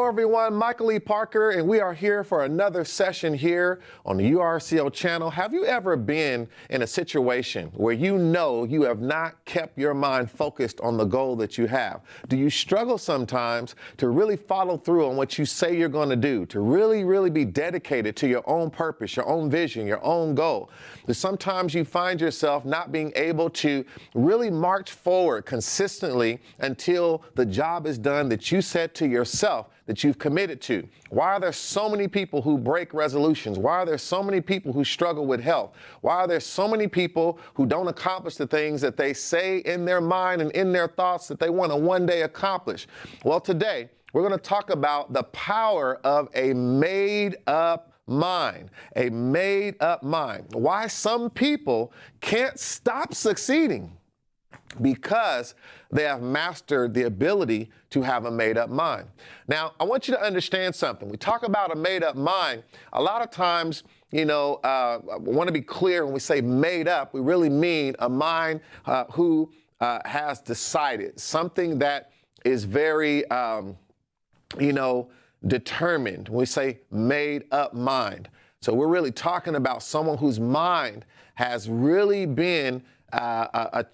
Hello, everyone. Michael E. Parker, and we are here for another session here on the URCO channel. Have you ever been in a situation where you know you have not kept your mind focused on the goal that you have? Do you struggle sometimes to really follow through on what you say you're going to do, to really be dedicated to your own purpose, your own vision, your own goal? That sometimes you find yourself not being able to really march forward consistently until the job is done that you said to yourself that you've committed to. Why are there so many people who break resolutions? Why are there so many people who struggle with health? Why are there so many people who don't accomplish the things that they say in their mind and in their thoughts that they want to one day accomplish? Well, today we're going to talk about the power of a made-up mind, a made-up mind. Why some people can't stop succeeding because they have mastered the ability to have a made-up mind. Now, I want you to understand something. We talk about a made-up mind. A lot of times, I want to be clear when we say made up, we really mean a mind who has decided something that is very, determined. When we say made-up mind. So we're really talking about someone whose mind has really been a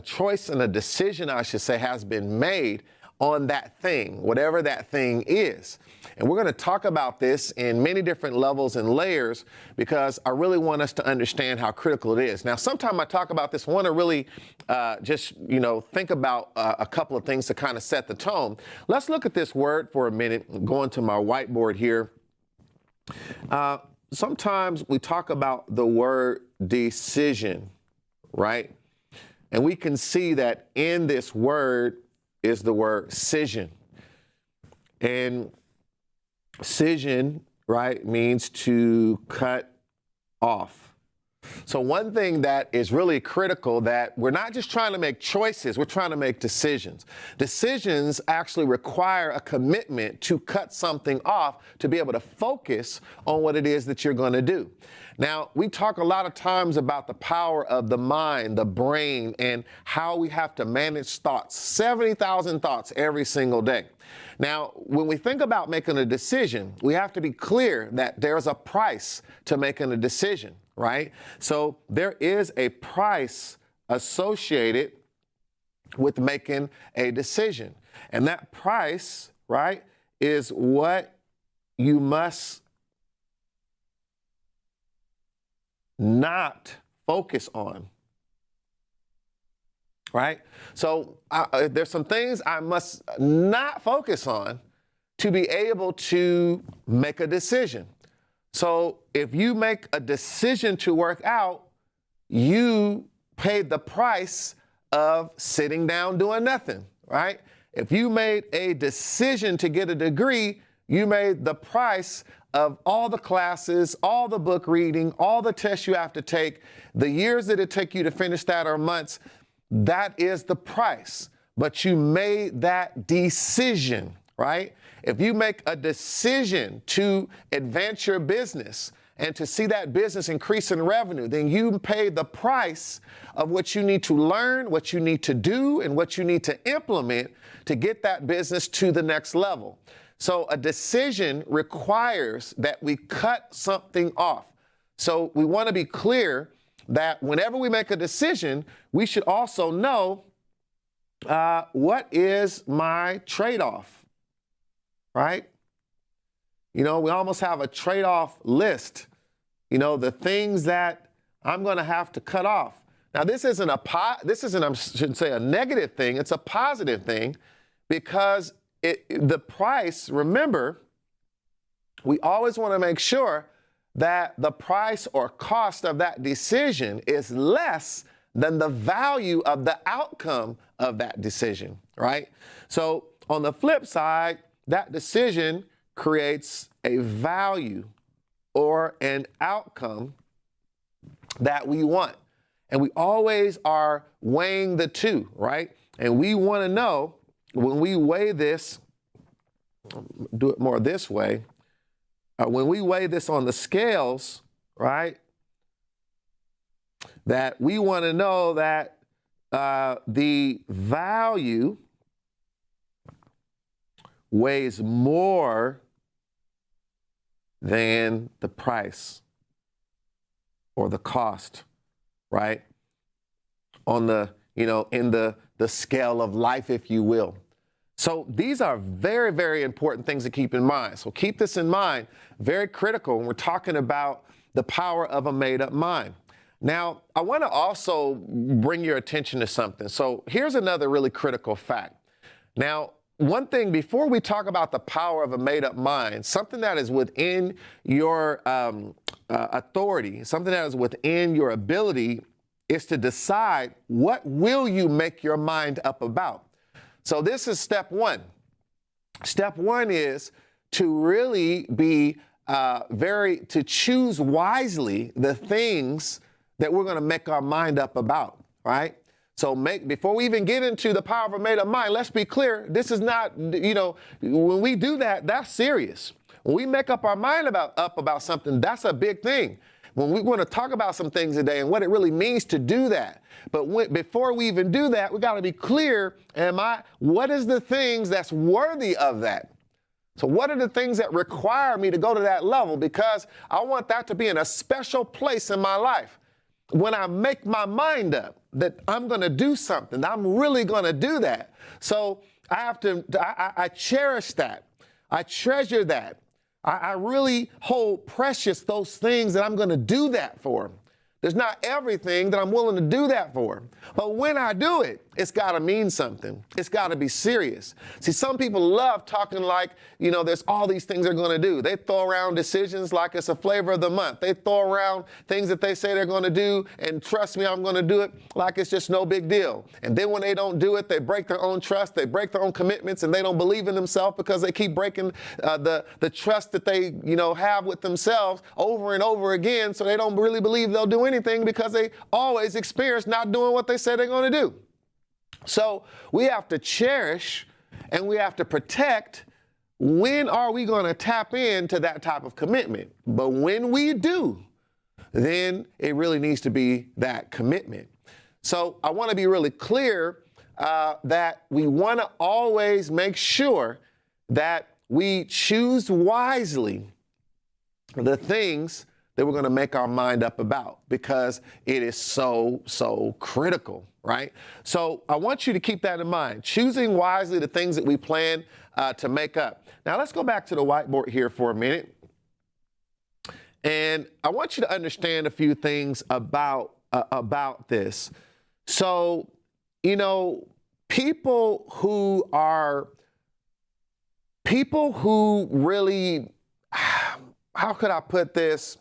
choice and a decision, I should say, has been made on that thing, whatever that thing is. And we're going to talk about this in many different levels and layers because I really want us to understand how critical it is. Now, sometime I talk about this, I want to really think about a couple of things to kind of set the tone. Let's look at this word for a minute. I'm going to my whiteboard here. Sometimes we talk about the word decision, right? And we can see that in this word is the word scission. And scission, right, means to cut off. So one thing that is really critical, that we're not just trying to make choices, we're trying to make decisions. Decisions actually require a commitment to cut something off to be able to focus on what it is that you're going to do. Now, we talk a lot of times about the power of the mind, the brain, and how we have to manage thoughts, 70,000 thoughts every single day. Now, when we think about making a decision, we have to be clear that there's a price to making a decision, right? So there is a price associated with making a decision. And that price, right, is what you must not focus on, right? So there's some things I must not focus on to be able to make a decision. So if you make a decision to work out, you paid the price of sitting down doing nothing, right? If you made a decision to get a degree, you made the price of all the classes, all the book reading, all the tests you have to take, the years that it take you to finish that or months. That is the price. But you made that decision, right? If you make a decision to advance your business and to see that business increase in revenue, then you pay the price of what you need to learn, what you need to do, and what you need to implement to get that business to the next level. So a decision requires that we cut something off. So we want to be clear that whenever we make a decision, we should also know what is my trade-off, right? We almost have a trade-off list, the things that I'm going to have to cut off. Now, this isn't I shouldn't say a negative thing. It's a positive thing because the price, remember, we always want to make sure that the price or cost of that decision is less than the value of the outcome of that decision, right? So on the flip side, that decision creates a value or an outcome that we want. And we always are weighing the two, right? And we want to know, when we weigh this, do it more this way, when we weigh this on the scales, right, that we want to know that the value weighs more than the price or the cost, right? On the, in the scale of life, if you will. So these are very, very important things to keep in mind. So keep this in mind, very critical when we're talking about the power of a made-up mind. Now, I want to also bring your attention to something. So here's another really critical fact. Now, one thing, before we talk about the power of a made-up mind, something that is within your authority, something that is within your ability, is to decide what will you make your mind up about. So this is step one. Step one is to really be to choose wisely the things that we're going to make our mind up about, right? So before we even get into the power of a made-up mind, let's be clear. This is not, when we do that, that's serious. When we make up our mind about something, that's a big thing. When we want to talk about some things today and what it really means to do that. But before we even do that, we got to be clear, what is the things that's worthy of that? So what are the things that require me to go to that level? Because I want that to be in a special place in my life. When I make my mind up that I'm going to do something, I'm really going to do that. So I cherish that. I treasure that. I really hold precious those things that I'm going to do that for. There's not everything that I'm willing to do that for. But when I do it, it's got to mean something. It's got to be serious. See, some people love talking like, there's all these things they're going to do. They throw around decisions like it's a flavor of the month. They throw around things that they say they're going to do, and trust me, I'm going to do it, like it's just no big deal. And then when they don't do it, they break their own trust, they break their own commitments, and they don't believe in themselves because they keep breaking the trust that they, have with themselves over and over again. So they don't really believe they'll do anything because they always experience not doing what they say they're going to do. So we have to cherish and we have to protect. When are we going to tap into that type of commitment? But when we do, then it really needs to be that commitment. So I want to be really clear that we want to always make sure that we choose wisely the things that we're going to make our mind up about, because it is so, so critical, right? So I want you to keep that in mind, choosing wisely the things that we plan to make up. Now let's go back to the whiteboard here for a minute. And I want you to understand a few things about this. So, people who really, how could I put this?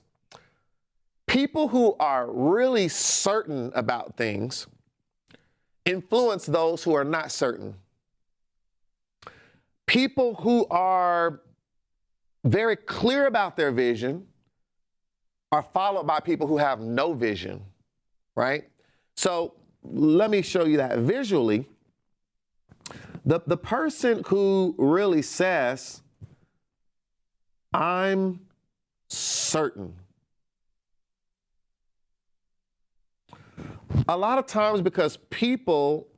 People who are really certain about things influence those who are not certain. People who are very clear about their vision are followed by people who have no vision, right? So let me show you that visually. The person who really says, I'm certain. A lot of times, because people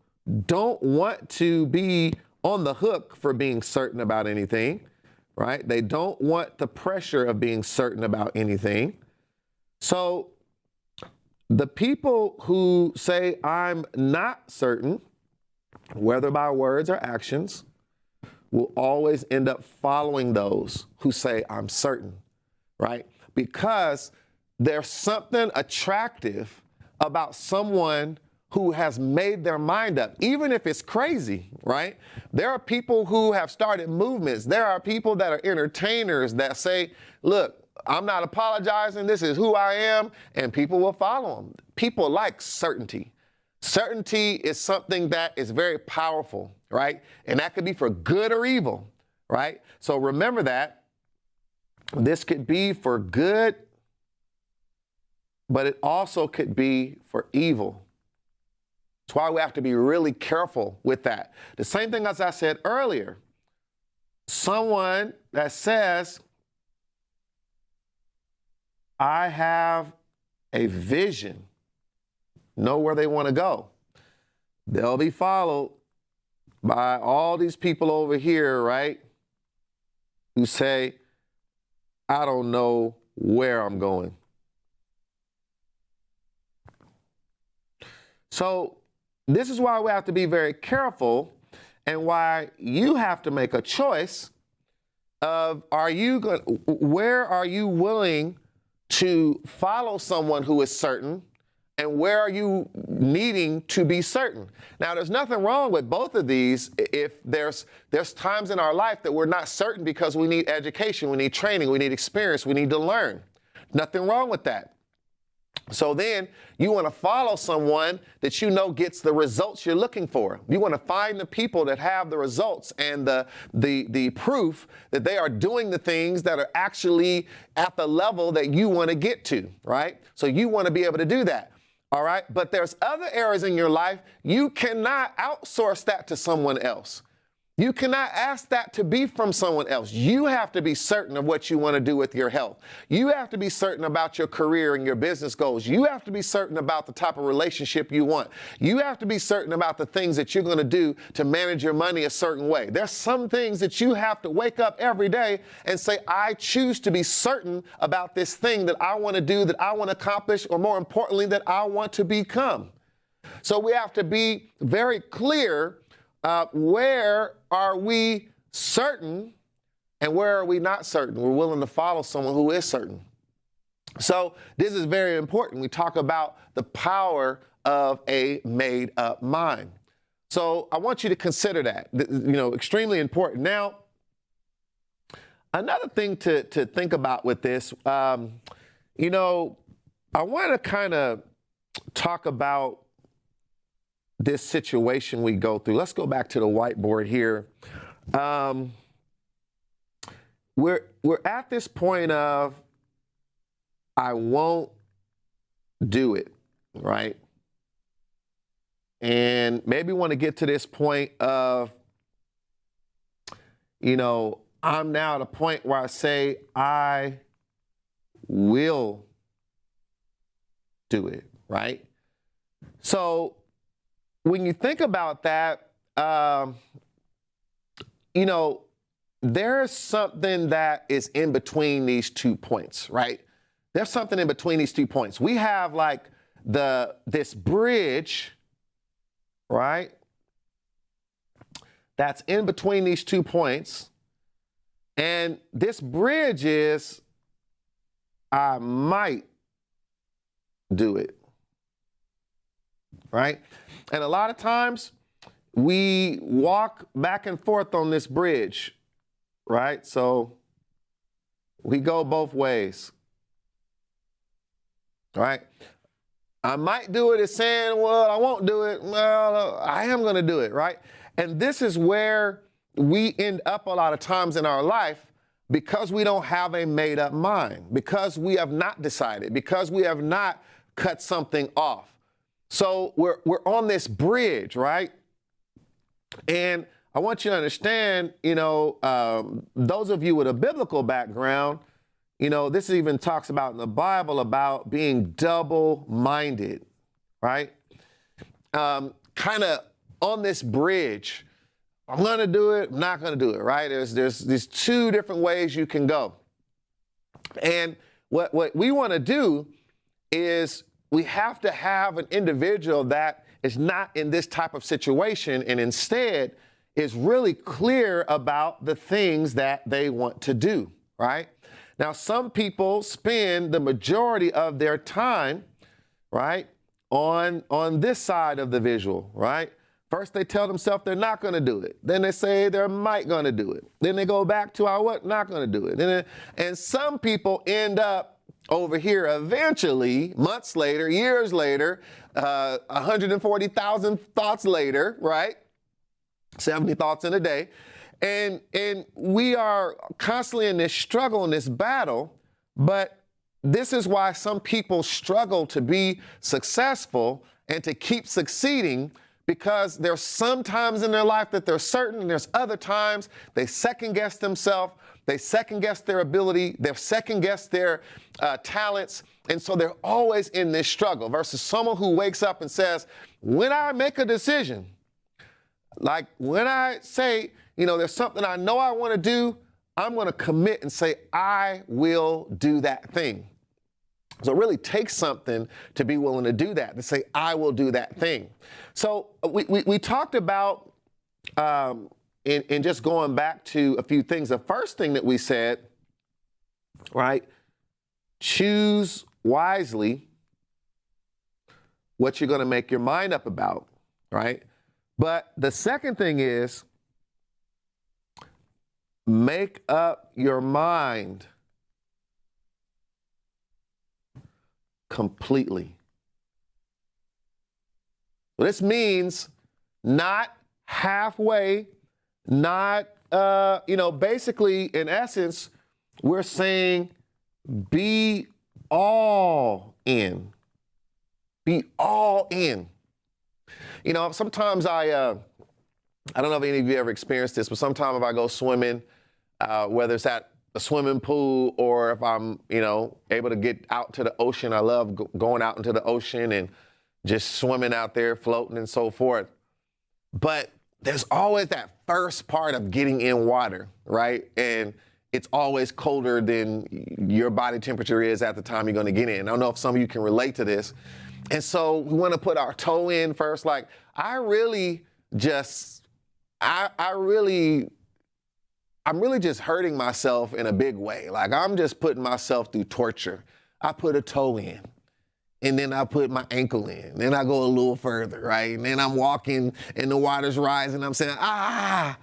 don't want to be on the hook for being certain about anything, right? They don't want the pressure of being certain about anything. So the people who say, I'm not certain, whether by words or actions, will always end up following those who say, I'm certain, right? Because there's something attractive about someone who has made their mind up, even if it's crazy, right? There are people who have started movements. There are people that are entertainers that say, look, I'm not apologizing. This is who I am. And people will follow them. People like certainty. Certainty is something that is very powerful, right? And that could be for good or evil, right? So remember that. This could be for good, but it also could be for evil. That's why we have to be really careful with that. The same thing as I said earlier. Someone that says, I have a vision, know where they want to go. They'll be followed by all these people over here, right? who say, I don't know where I'm going. So this is why we have to be very careful, and why you have to make a choice of where are you willing to follow someone who is certain, and where are you needing to be certain? Now, there's nothing wrong with both of these. If there's times in our life that we're not certain because we need education, we need training, we need experience, we need to learn. Nothing wrong with that. So then you want to follow someone that you know gets the results you're looking for. You want to find the people that have the results and the proof that they are doing the things that are actually at the level that you want to get to, right? So you want to be able to do that. All right. But there's other areas in your life you cannot outsource that to someone else. You cannot ask that to be from someone else. You have to be certain of what you want to do with your health. You have to be certain about your career and your business goals. You have to be certain about the type of relationship you want. You have to be certain about the things that you're going to do to manage your money a certain way. There's some things that you have to wake up every day and say, I choose to be certain about this thing that I want to do, that I want to accomplish, or more importantly, that I want to become. So we have to be very clear. Where are we certain and where are we not certain? We're willing to follow someone who is certain. So this is very important. We talk about the power of a made up mind. So I want you to consider that, extremely important. Now, another thing to think about with this, I want to kind of talk about this situation we go through. Let's go back to the whiteboard here. We're at this point of, I won't do it, right? And maybe want to get to this point of, I'm now at a point where I say, I will do it, right? So when you think about that, there's something that is in between these 2 points, right? There's something in between these 2 points. We have like this bridge, right? That's in between these 2 points. And this bridge is, I might do it, right? And a lot of times we walk back and forth on this bridge, right? So we go both ways, right? I might do it as saying, well, I won't do it. Well, I am going to do it, right? And this is where we end up a lot of times in our life, because we don't have a made up mind, because we have not decided, because we have not cut something off. So we're on this bridge, right? And I want you to understand, those of you with a biblical background, this even talks about in the Bible about being double-minded, right? Kind of on this bridge. I'm going to do it, I'm not going to do it, right? There's these 2 different ways you can go. And what we want to do is we have to have an individual that is not in this type of situation and instead is really clear about the things that they want to do, right? Now, some people spend the majority of their time, right, on this side of the visual, right? First, they tell themselves they're not going to do it. Then they say they're might going to do it. Then they go back to not going to do it. And some people end up over here eventually, months later, years later, 140,000 thoughts later, right? 70 thoughts in a day. And we are constantly in this struggle, in this battle, but this is why some people struggle to be successful and to keep succeeding, because there's some times in their life that they're certain, and there's other times they second guess themselves, they second guess their ability, they second guess their talents, and so they're always in this struggle versus someone who wakes up and says, when I make a decision, like when I say, there's something I know I want to do, I'm going to commit and say, I will do that thing. So it really takes something to be willing to do that, to say, I will do that thing. So we talked about, in just going back to a few things, the first thing that we said, right, choose wisely what you're going to make your mind up about, right? But the second thing is, make up your mind completely. This means not halfway, not, basically, in essence, we're saying be all in. Be all in. Sometimes I don't know if any of you ever experienced this, but sometimes if I go swimming, whether it's at a swimming pool or if I'm, able to get out to the ocean, I love going out into the ocean and just swimming out there, floating and so forth. But there's always that first part of getting in water, right? And it's always colder than your body temperature is at the time you're going to get in. I don't know if some of you can relate to this. And so we want to put our toe in first. Like, I'm really just hurting myself in a big way. Like, I'm just putting myself through torture. I put a toe in, and then I put my ankle in. Then I go a little further, right? And then I'm walking, and the water's rising. I'm saying, ah.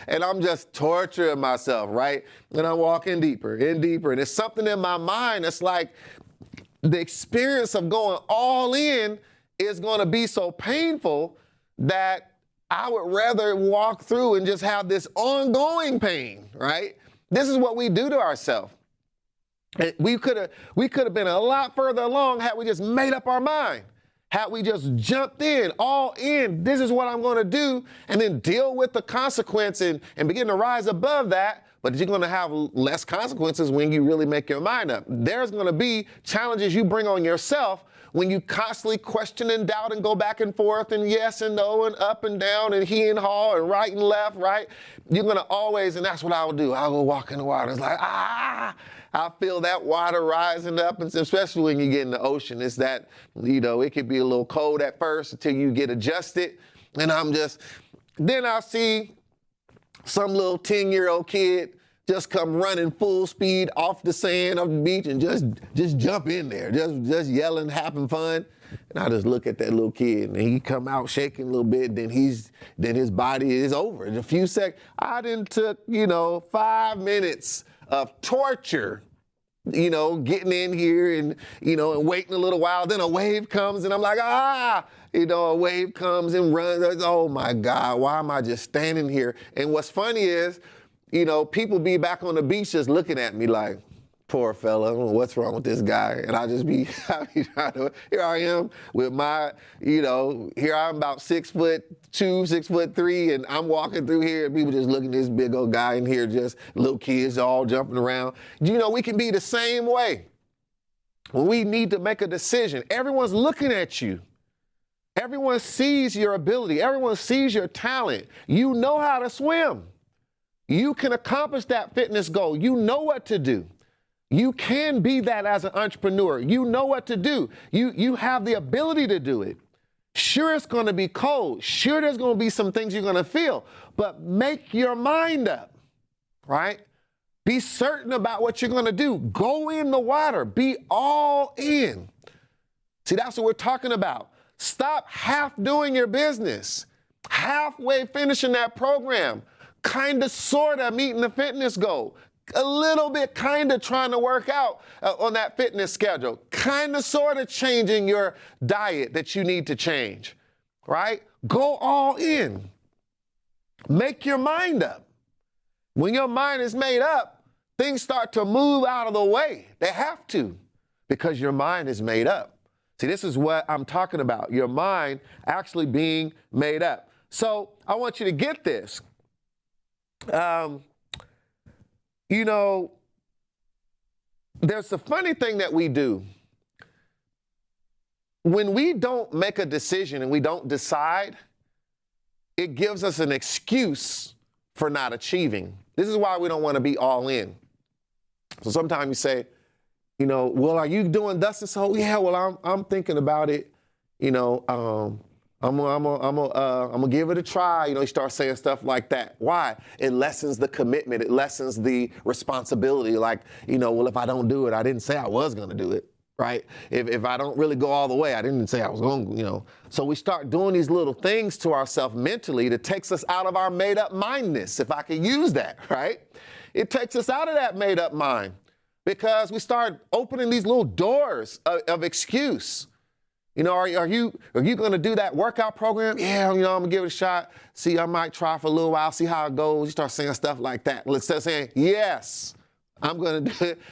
And I'm just torturing myself, right? And I'm walking deeper and deeper. And it's something in my mind that's like, the experience of going all in is going to be so painful that I would rather walk through and just have this ongoing pain, right? This is what we do to ourselves. We could have been a lot further along had we just made up our mind, had we just jumped in, all in, this is what I'm going to do, and then deal with the consequence and begin to rise above that. But you're going to have less consequences when you really make your mind up. There's going to be challenges you bring on yourself when you constantly question and doubt and go back and forth and yes and no and up and down and he and haw and right and left, right? You're going to always, and that's what I would do. I'll go walk in the water. It's like, I feel that water rising up, and especially when you get in the ocean. It's that, it could be a little cold at first until you get adjusted. And then I'll see some little 10-year-old kid just come running full speed off the sand of the beach and just jump in there, just yelling, having fun. And I just look at that little kid, and he come out shaking a little bit. Then his body is over in a few seconds. I done took 5 minutes of torture, getting in here and and waiting a little while. Then a wave comes, and I'm like, a wave comes and runs. Oh my God, why am I just standing here? And what's funny is, people be back on the beach just looking at me like, poor fella, I don't know what's wrong with this guy. And I just be, here I am with my, here I'm about 6'2", 6'3", and I'm walking through here and people just looking at this big old guy in here, just little kids all jumping around. We can be the same way. When we need to make a decision, everyone's looking at you. Everyone sees your ability. Everyone sees your talent. You know how to swim. You can accomplish that fitness goal. You know what to do. You can be that as an entrepreneur. You know what to do. You have the ability to do it. Sure, it's going to be cold. Sure, there's going to be some things you're going to feel, but make your mind up, right? Be certain about what you're going to do. Go in the water. Be all in. See, that's what we're talking about. Stop half doing your business, halfway finishing that program, kind of, sort of meeting the fitness goal, a little bit kind of trying to work out on that fitness schedule, kind of, sort of changing your diet that you need to change, right? Go all in. Make your mind up. When your mind is made up, things start to move out of the way. They have to, because your mind is made up. See, this is what I'm talking about, your mind actually being made up. So I want you to get this. There's a funny thing that we do. When we don't make a decision and we don't decide, it gives us an excuse for not achieving. This is why we don't want to be all in. So sometimes you say, well, are you doing thus and so? Yeah, well, I'm thinking about it. I'm gonna give it a try. You start saying stuff like that. Why? It lessens the commitment. It lessens the responsibility. Like, well, if I don't do it, I didn't say I was gonna do it, right? If I don't really go all the way, I didn't say I was going, So we start doing these little things to ourselves mentally that takes us out of our made up mindness, if I could use that, right? It takes us out of that made up mind because we start opening these little doors of excuse. Are you going to do that workout program? Yeah, I'm going to give it a shot. See, I might try for a little while, see how it goes. You start saying stuff like that. Instead of saying, yes, I'm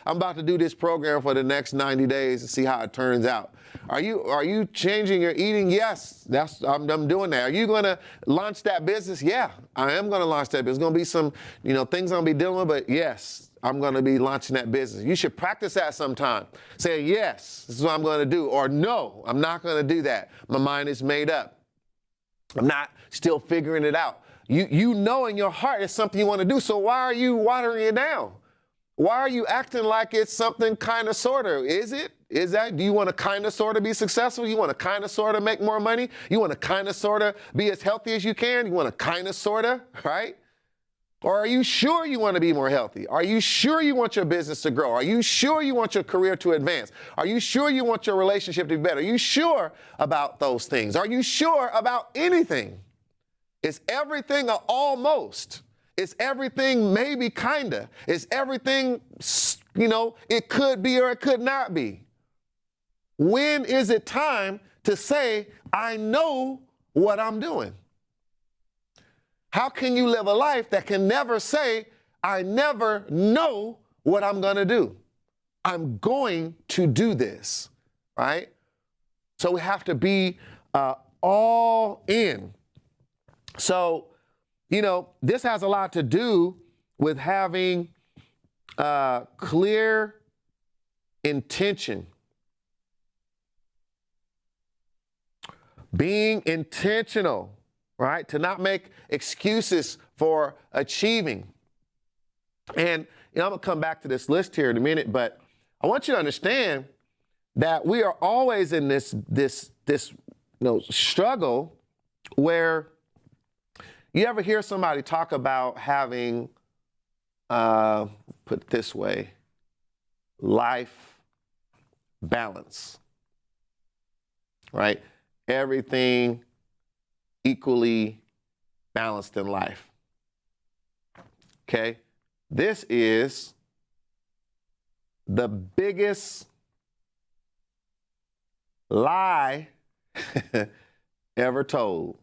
about to do this program for the next 90 days and see how it turns out. Are you changing your eating? Yes, I'm doing that. Are you going to launch that business? Yeah, I am going to launch that business. There's going to be some, things I'm going to be dealing with, but yes, I'm going to be launching that business. You should practice that sometime. Say, yes, this is what I'm going to do. Or no, I'm not going to do that. My mind is made up. I'm not still figuring it out. You know in your heart it's something you want to do. So why are you watering it down? Why are you acting like it's something kind of sort of? Is it? Is that? Do you want to kind of sort of be successful? You want to kind of sort of make more money? You want to kind of sort of be as healthy as you can? You want to kind of sort of, right? Or are you sure you want to be more healthy? Are you sure you want your business to grow? Are you sure you want your career to advance? Are you sure you want your relationship to be better? Are you sure about those things? Are you sure about anything? Is everything a almost? Is everything maybe kinda? Is everything, it could be or it could not be? When is it time to say, I know what I'm doing? How can you live a life that can never say, I never know what I'm going to do? I'm going to do this, right? So we have to be all in. So, this has a lot to do with having clear intention. Being intentional. Right? To not make excuses for achieving. And I'm going to come back to this list here in a minute, but I want you to understand that we are always in this struggle where you ever hear somebody talk about having, put it this way, life balance, right? Everything equally balanced in life. Okay? This is the biggest lie ever told.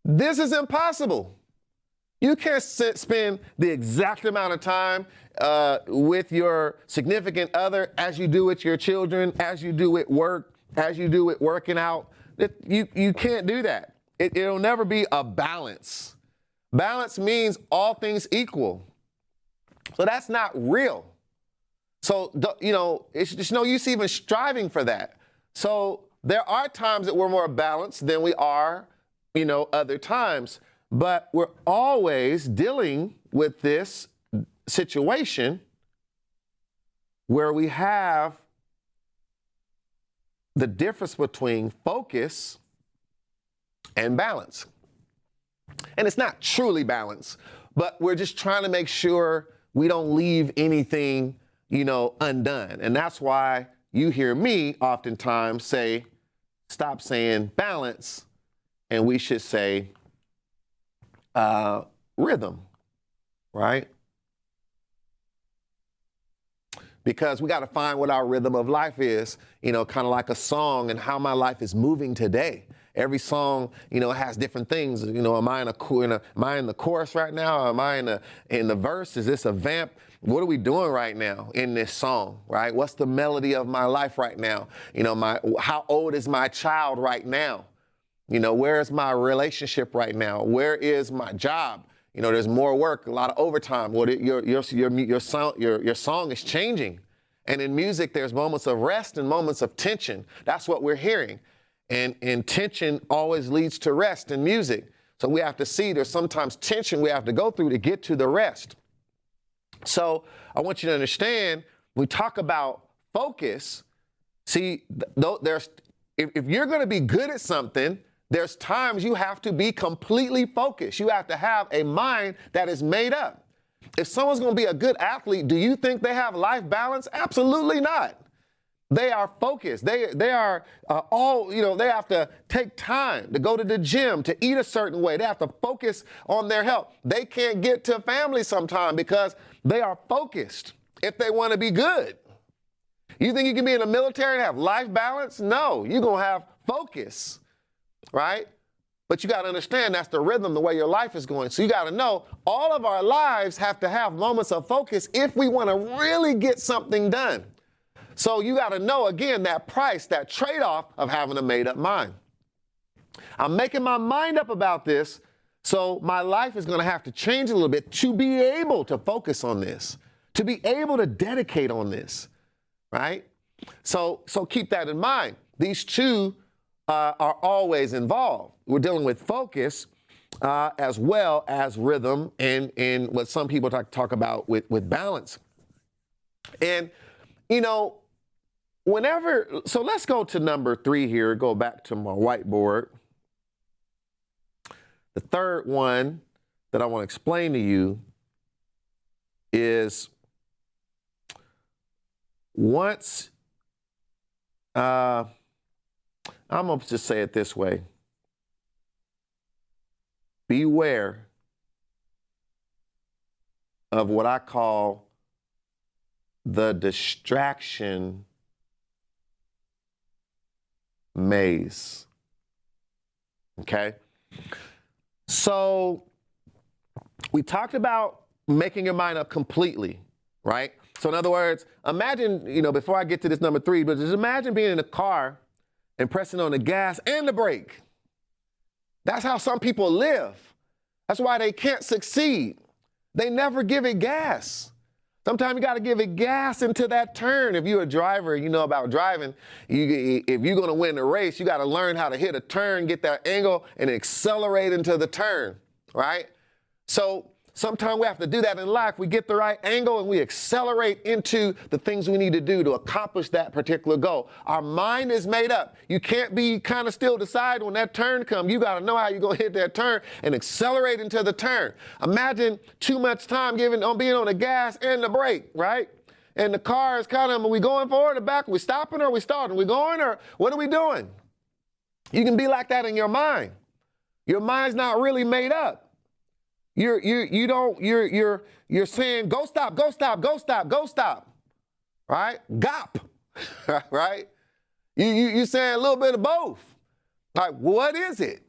This is impossible. You can't spend the exact amount of time with your significant other as you do with your children, as you do at work, as you do with working out. You can't do that. It'll never be a balance. Balance means all things equal. So that's not real. So, it's just no use even striving for that. So there are times that we're more balanced than we are, other times. But we're always dealing with this situation where we have the difference between focus and balance. And it's not truly balanced, but we're just trying to make sure we don't leave anything, undone. And that's why you hear me oftentimes say, stop saying balance, and we should say rhythm, right? Because we got to find what our rhythm of life is, kind of like a song and how my life is moving today. Every song, has different things. Am I in the chorus right now? Am I in the verse? Is this a vamp? What are we doing right now in this song, right? What's the melody of my life right now? How old is my child right now? Where is my relationship right now? Where is my job? There's more work, a lot of overtime. Your song is changing. And in music, there's moments of rest and moments of tension. That's what we're hearing. And tension always leads to rest in music. So we have to see there's sometimes tension we have to go through to get to the rest. So I want you to understand, we talk about focus. See, if you're going to be good at something, there's times you have to be completely focused. You have to have a mind that is made up. If someone's going to be a good athlete, do you think they have life balance? Absolutely not. They are focused. They are they have to take time to go to the gym, to eat a certain way. They have to focus on their health. They can't get to family sometime because they are focused if they want to be good. You think you can be in the military and have life balance? No, you're going to have focus, right? But you got to understand that's the rhythm, the way your life is going. So you got to know all of our lives have to have moments of focus if we want to really get something done. So you got to know, again, that price, that trade-off of having a made-up mind. I'm making my mind up about this, so my life is going to have to change a little bit to be able to focus on this, to be able to dedicate on this, right? So keep that in mind. These two are always involved. We're dealing with focus as well as rhythm and what some people talk about with balance. And, so let's go to number 3 here, go back to my whiteboard. The third one that I want to explain to you is once, I'm going to just say it this way. Beware of what I call the distraction maze. Okay? So we talked about making your mind up completely, right? So in other words, imagine, before I get to this number 3, but just imagine being in a car and pressing on the gas and the brake. That's how some people live. That's why they can't succeed. They never give it gas. Sometimes you got to give it gas into that turn. If you're a driver, you know about driving, if you're going to win the race, you got to learn how to hit a turn, get that angle, and accelerate into the turn, right? So sometimes we have to do that in life. We get the right angle and we accelerate into the things we need to do to accomplish that particular goal. Our mind is made up. You can't be kind of still decide when that turn comes. You got to know how you're going to hit that turn and accelerate into the turn. Imagine too much time being on the gas and the brake, right? And the car is are we going forward or back? Are we stopping or are we starting? Are we going or what are we doing? You can be like that in your mind. Your mind's not really made up. You're saying, go stop, go stop, go stop, go stop, right? Gop, right? You're saying a little bit of both. Like, what is it?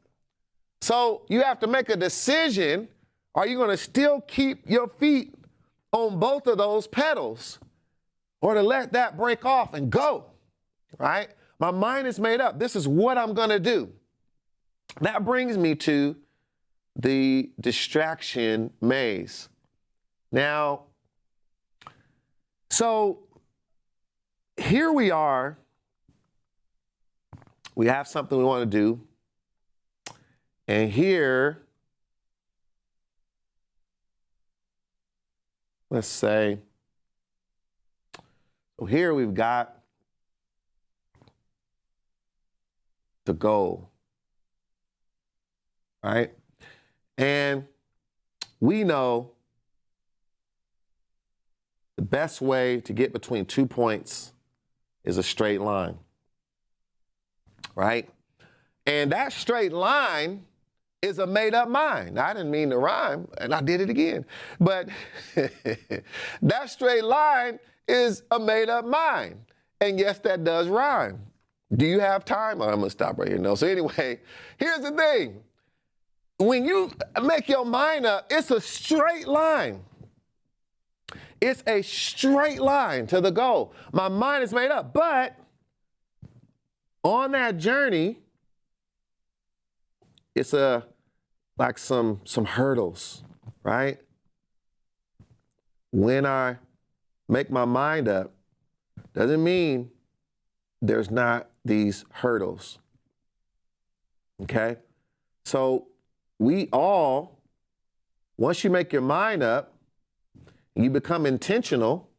So you have to make a decision. Are you going to still keep your feet on both of those pedals or to let that break off and go, right? My mind is made up. This is what I'm going to do. That brings me to the distraction maze. Now, so here we are. We have something we want to do. And here, let's say, so here we've got the goal, right? And we know the best way to get between 2 points is a straight line, right? And that straight line is a made-up mind. I didn't mean to rhyme, and I did it again. But that straight line is a made-up mind. And yes, that does rhyme. Do you have time? I'm going to stop right here. No. So anyway, here's the thing. When you make your mind up, it's a straight line. It's a straight line to the goal. My mind is made up, but on that journey, it's like some hurdles, right? When I make my mind up, doesn't mean there's not these hurdles, okay? So we all, once you make your mind up, you become intentional,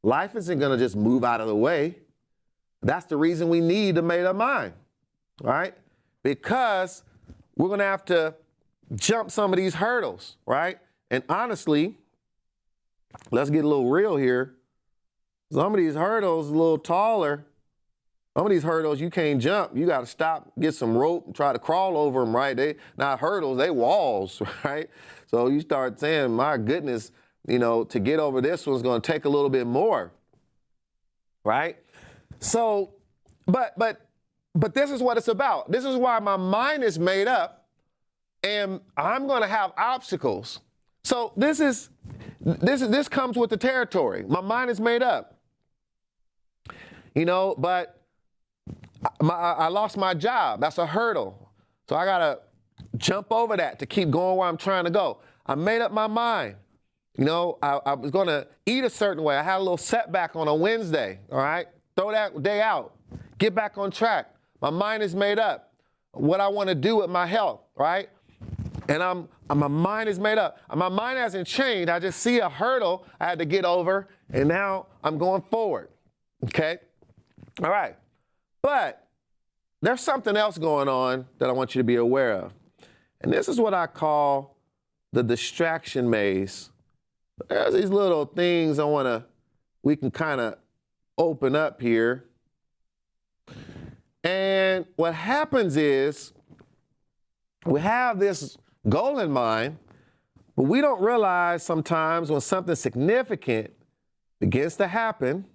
life isn't going to just move out of the way. That's the reason we need a made up mind, right? Because we're going to have to jump some of these hurdles, right? And honestly, let's get a little real here. Some of these hurdles a little taller. Some of these hurdles you can't jump. You got to stop, get some rope, and try to crawl over them, right? They not hurdles, they walls, right? So you start saying, my goodness, to get over this one's going to take a little bit more, right? So, but this is what it's about. This is why my mind is made up, and I'm going to have obstacles. So this comes with the territory. My mind is made up, but I lost my job. That's a hurdle. So I got to jump over that to keep going where I'm trying to go. I made up my mind. I was going to eat a certain way. I had a little setback on a Wednesday, all right? Throw that day out. Get back on track. My mind is made up. What I want to do with my health, right? And my mind is made up. My mind hasn't changed. I just see a hurdle I had to get over, and now I'm going forward, okay? All right. But there's something else going on that I want you to be aware of. And this is what I call the distraction maze. There's these little things we can kind of open up here. And what happens is we have this goal in mind, but we don't realize sometimes when something significant begins to happen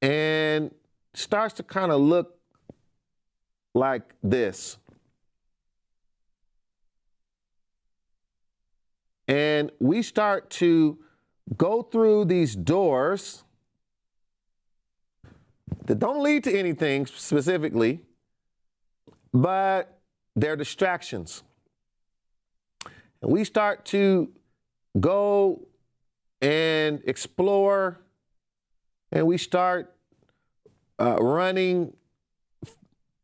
and starts to kind of look like this. And we start to go through these doors that don't lead to anything specifically, but they're distractions. And we start to go and explore, and we start running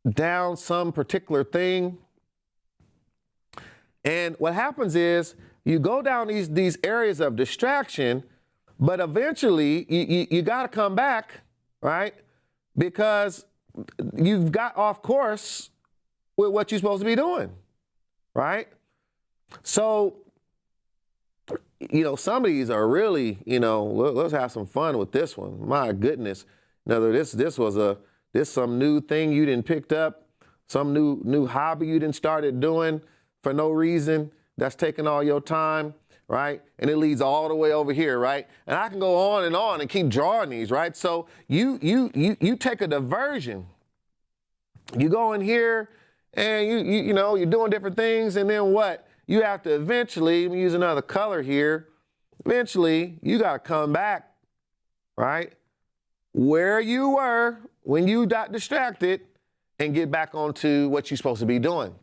down some particular thing. And what happens is you go down these areas of distraction, but eventually you got to come back, right? Because you've got off course with what you're supposed to be doing, right? So, some of these are really, let's have some fun with this one. My goodness. This some new thing you didn't picked up, some new hobby you didn't started doing for no reason. That's taking all your time, right? And it leads all the way over here, right? And I can go on and keep drawing these, right? So you take a diversion. You go in here and you're doing different things, and then what? You have to eventually, let me use another color here. Eventually, you got to come back, right? Where you were when you got distracted and get back onto what you're supposed to be doing.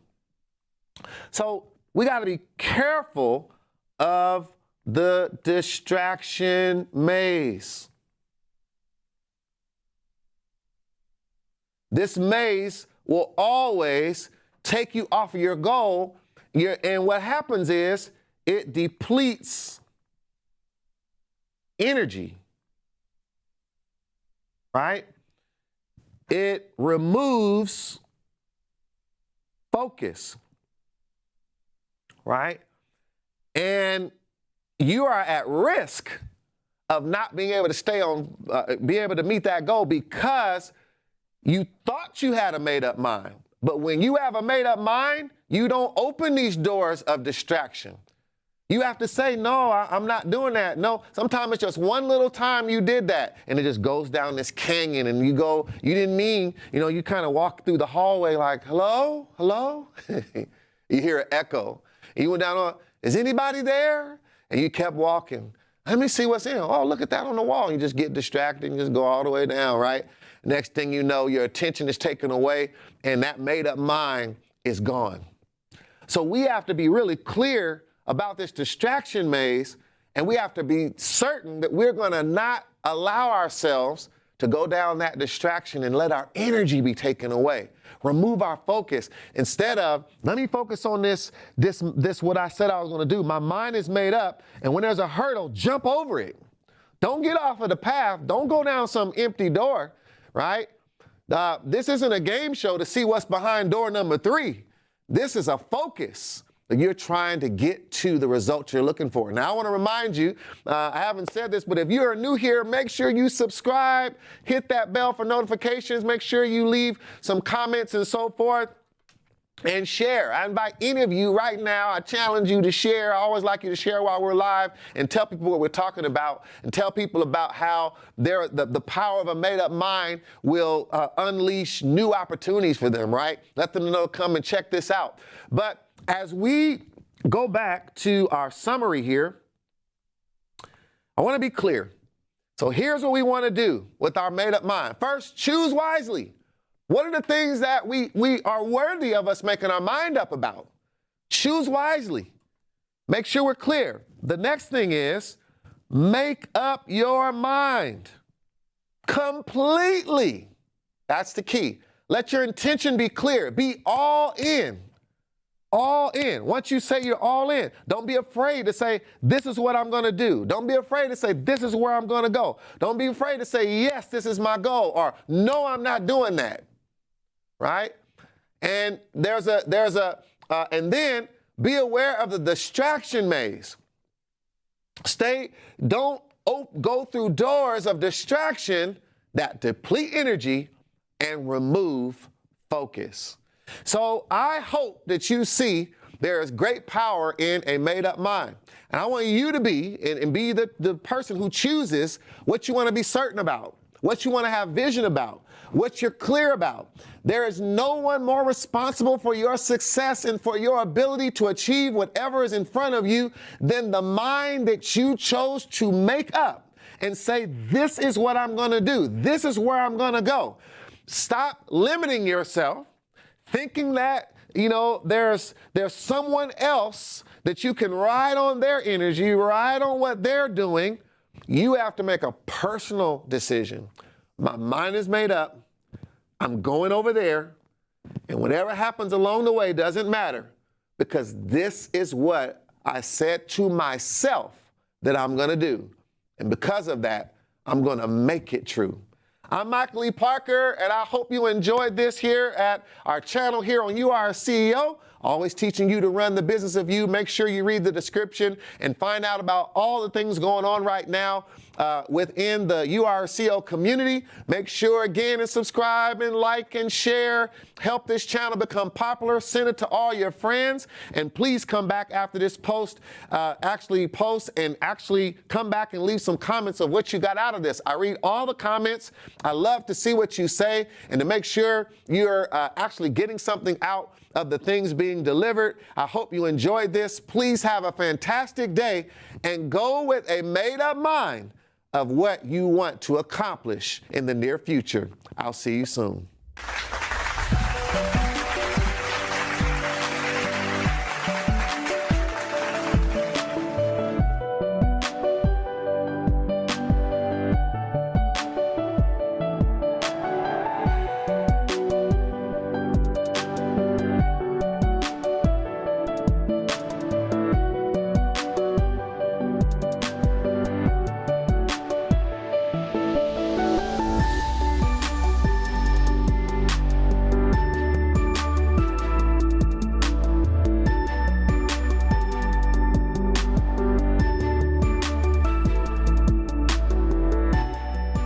So we got to be careful of the distraction maze. This maze will always take you off of your goal. And what happens is it depletes energy, right? It removes focus, right? And you are at risk of not being able to be able to meet that goal because you thought you had a made-up mind. But when you have a made-up mind, you don't open these doors of distraction. You have to say, no, I'm not doing that. No, sometimes it's just one little time you did that, and it just goes down this canyon, and you didn't mean, you kind of walk through the hallway like, hello, hello? You hear an echo. And you went down, is anybody there? And you kept walking. Let me see what's in. Oh, look at that on the wall. And you just get distracted and just go all the way down, right? Next thing you know, your attention is taken away, and that made-up mind is gone. So we have to be really clear about this distraction maze, and we have to be certain that we're going to not allow ourselves to go down that distraction and let our energy be taken away. Remove our focus. Instead of, let me focus on this what I said I was going to do. My mind is made up, and when there's a hurdle, jump over it. Don't get off of the path. Don't go down some empty door, right? This isn't a game show to see what's behind door number 3. This is a focus. You're trying to get to the result you're looking for. Now, I want to remind you, I haven't said this, but if you're new here, make sure you subscribe, hit that bell for notifications, make sure you leave some comments and so forth, and share. I invite any of you right now, I challenge you to share. I always like you to share while we're live and tell people what we're talking about and tell people about how the power of a made-up mind will unleash new opportunities for them, right? Let them know, come and check this out. But as we go back to our summary here, I want to be clear. So here's what we want to do with our made-up mind. First, choose wisely. What are the things that we are worthy of us making our mind up about? Choose wisely. Make sure we're clear. The next thing is make up your mind completely. That's the key. Let your intention be clear. Be all in. All in. Once you say you're all in, don't be afraid to say, this is what I'm going to do. Don't be afraid to say, this is where I'm going to go. Don't be afraid to say, yes, this is my goal, or no, I'm not doing that. Right? And and then be aware of the distraction maze. Don't go through doors of distraction that deplete energy and remove focus. So I hope that you see there is great power in a made-up mind. And I want you to be, and be the person who chooses what you want to be certain about, what you want to have vision about, what you're clear about. There is no one more responsible for your success and for your ability to achieve whatever is in front of you than the mind that you chose to make up and say, this is what I'm going to do. This is where I'm going to go. Stop limiting yourself, thinking that, there's someone else that you can ride on their energy, ride on what they're doing. You have to make a personal decision. My mind is made up. I'm going over there, and whatever happens along the way doesn't matter, because this is what I said to myself that I'm going to do. And because of that, I'm going to make it true. I'm Michael E. Parker, and I hope you enjoyed this here at our channel here on You Are a CEO. Always teaching you to run the business of you. Make sure you read the description and find out about all the things going on right now within the You Are a CEO community. Make sure, again, to subscribe and like and share. Help this channel become popular. Send it to all your friends. And please come back after this post, actually come back and leave some comments of what you got out of this. I read all the comments. I love to see what you say and to make sure you're actually getting something out of the things being delivered. I hope you enjoyed this. Please have a fantastic day and go with a made-up mind of what you want to accomplish in the near future. I'll see you soon.